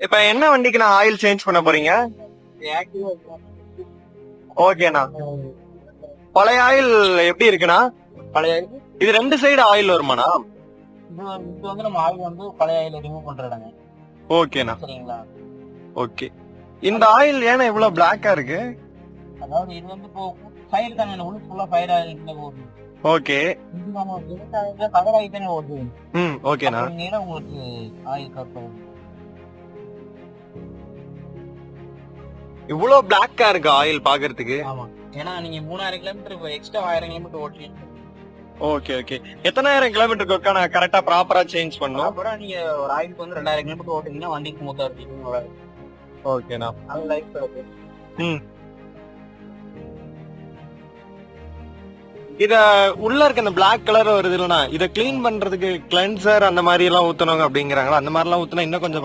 இப்ப என்ன வண்டிக்கு நான் ஆயில் சேஞ்ச் பண்ண போறீங்க? ஓகேண்ணா. பழைய ஆயில் எப்படி இருக்குண்ணா? பழைய இது 2 சைடு ஆயில் வருமாண்ணா? இது வந்து நம்ம ஆயில் வந்து பழைய ஆயில ரிமூவ் பண்றதாங்க. ஓகேண்ணா. சரிங்களா? ஓகே. இந்த ஆயில் ஏன்னா இவ்வளவு பிளாக்கா இருக்கு? அதாவது இது வந்து இப்போ ஃபயர் தானே, உள்ள ஃபுல்லா ஃபயர் ஆயில ஓடுது. ஓகே. இது நம்ம விவசாயத்துல ஃபயர் ஆகி தானே ஓடுது. ஓகேண்ணா. நேரம் உங்களுக்கு ஆயில் கட் ஆகும். இவ்வளவு பிளாக்கா இருக்கு ஆயில் பாக்குறதுக்கு. ஆமா, ஏன்னா நீங்க 3000 கிலோமீட்டர் எக்ஸ்ட்ரா 1000 கிலோமீட்டர் ஓட்டுறீங்க. Okay okay. எத்தனாயிரம் கிலோமீட்டருக்கு ஒருக்கா நான் கரெக்டா ப்ராப்பரா சேஞ்ச் பண்ணும்? அப்புறம் நீங்க ஒரு ஆயிலுக்கு வந்து 2000 கிலோமீட்டர் ஓட்டுனீங்கன்னா வண்டி ஸ்மூத்தா இருக்கும். ஓகேண்ணா. அது லைஃப் இத உள்ள இருக்க அந்த பிளாக் கலர் வருது இல்லனா, இத கிளீன் பண்றதுக்கு கிளென்சர் அந்த மாதிரி எல்லாம் ஊத்தணுங்க அப்படிங்கறாங்களா? அந்த மாதிரி எல்லாம் ஊத்துனா இன்னும் கொஞ்சம்